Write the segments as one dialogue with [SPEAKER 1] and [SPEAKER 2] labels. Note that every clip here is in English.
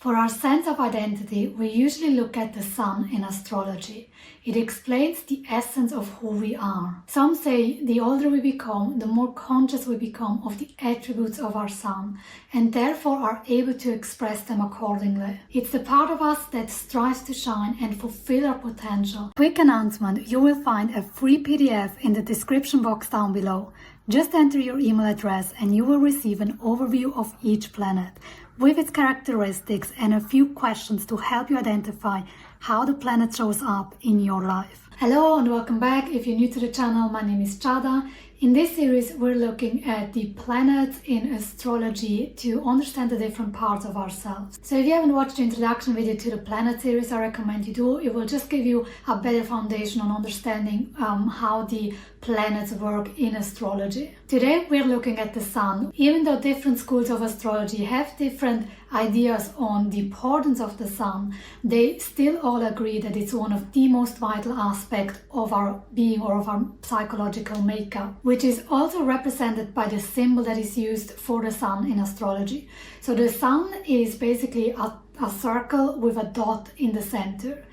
[SPEAKER 1] For our sense of identity, we usually look at the sun in astrology. It explains the essence of who we are. Some say the older we become, the more conscious we become of the attributes of our sun, and therefore are able to express them accordingly. It's the part of us that strives to shine and fulfill our potential. Quick announcement, you will find a free PDF in the description box down below. Just enter your email address and you will receive an overview of each planet, with its characteristics and a few questions to help you identify how the planet shows up in your life. Hello and welcome back. If you're new to the channel, my name is Chada. In this series, we're looking at the planets in astrology to understand the different parts of ourselves. So if you haven't watched the introduction video to the planet series, I recommend you do. It will just give you a better foundation on understanding how the planets work in astrology. Today, we're looking at the sun. Even though different schools of astrology have different ideas on the importance of the sun, they still all agree that it's one of the most vital aspects of our being or of our psychological makeup, which is also represented by the symbol that is used for the sun in astrology. So the sun is basically a circle with a dot in the center.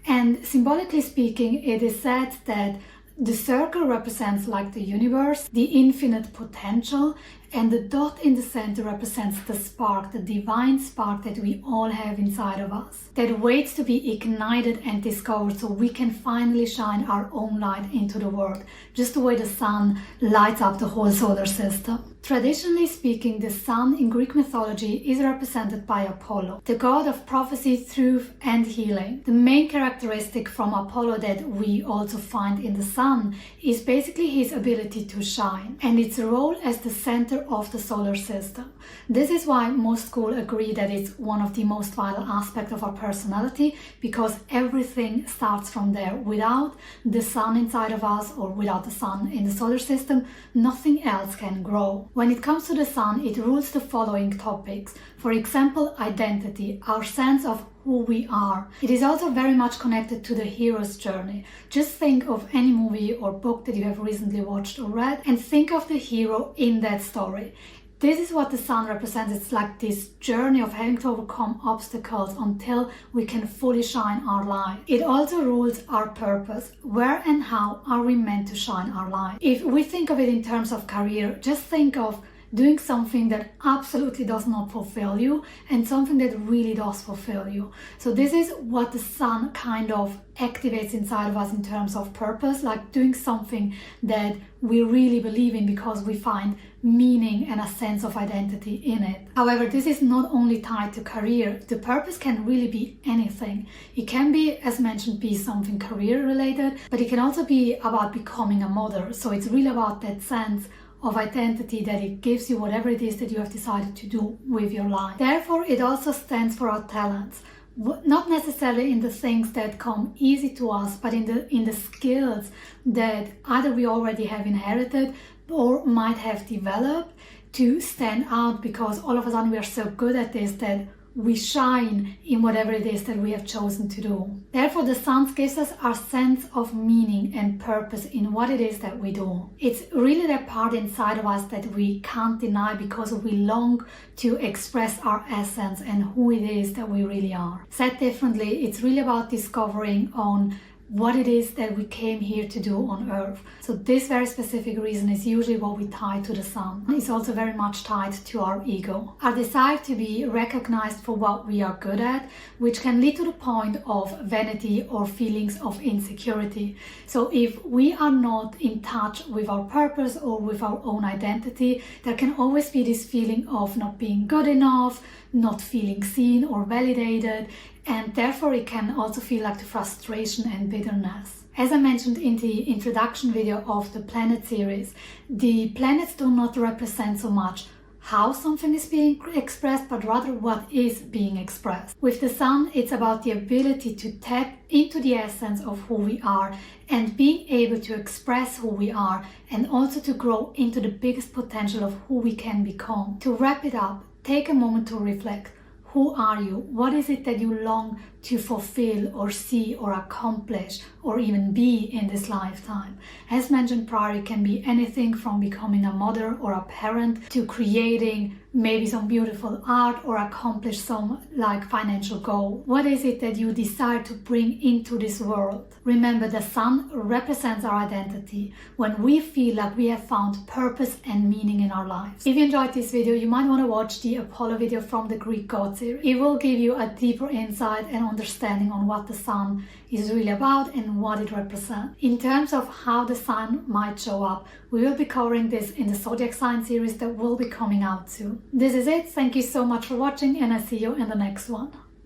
[SPEAKER 1] And symbolically speaking, it is said that the circle represents like the universe, the infinite potential, and the dot in the center represents the spark, the divine spark that we all have inside of us, that waits to be ignited and discovered so we can finally shine our own light into the world, just the way the sun lights up the whole solar system. Traditionally speaking, the sun in Greek mythology is represented by Apollo, the god of prophecy, truth, and healing. The main characteristic from Apollo that we also find in the sun is basically his ability to shine and its role as the center of the solar system. This is why most schools agree that it's one of the most vital aspects of our personality, because everything starts from there. Without the sun inside of us, or without the sun in the solar system, nothing else can grow. When it comes to the sun, it rules the following topics. For example, identity, our sense of who we are. It is also very much connected to the hero's journey. Just think of any movie or book that you have recently watched or read and think of the hero in that story. This is what the sun represents. It's like this journey of having to overcome obstacles until we can fully shine our light. It also rules our purpose. Where and how are we meant to shine our light? If we think of it in terms of career, just think of doing something that absolutely does not fulfill you and something that really does fulfill you. So this is what the sun kind of activates inside of us in terms of purpose, like doing something that we really believe in because we find meaning and a sense of identity in it. However, this is not only tied to career. The purpose can really be anything. It can be, as mentioned, be something career related, but it can also be about becoming a mother. So it's really about that sense of identity that it gives you, whatever it is that you have decided to do with your life. Therefore, it also stands for our talents. Not necessarily in the things that come easy to us, but in the skills that either we already have inherited or might have developed to stand out, because all of a sudden we are so good at this that we shine in whatever it is that we have chosen to do. Therefore, the sun gives us our sense of meaning and purpose in what it is that we do. It's really that part inside of us that we can't deny, because we long to express our essence and who it is that we really are. Said differently, it's really about discovering on what it is that we came here to do on Earth. So this very specific reason is usually what we tie to the sun. It's also very much tied to our ego. Our desire to be recognized for what we are good at, which can lead to the point of vanity or feelings of insecurity. So if we are not in touch with our purpose or with our own identity, there can always be this feeling of not being good enough, not feeling seen or validated, and therefore it can also feel like the frustration and bitterness. As I mentioned in the introduction video of the planet series, the planets do not represent so much how something is being expressed, but rather what is being expressed. With the sun, it's about the ability to tap into the essence of who we are and being able to express who we are, and also to grow into the biggest potential of who we can become. To wrap it up, take a moment to reflect. Who are you? What is it that you long to fulfill or see or accomplish or even be in this lifetime? As mentioned prior, it can be anything from becoming a mother or a parent to creating maybe some beautiful art or accomplish some like financial goal? What is it that you desire to bring into this world? Remember, the sun represents our identity when we feel like we have found purpose and meaning in our lives. If you enjoyed this video, you might want to watch the Apollo video from the Greek God series. It will give you a deeper insight and understanding on what the sun is really about and what it represents. In terms of how the sun might show up, we will be covering this in the zodiac sign series that will be coming out soon. This is it. Thank you so much for watching, and I see you in the next one.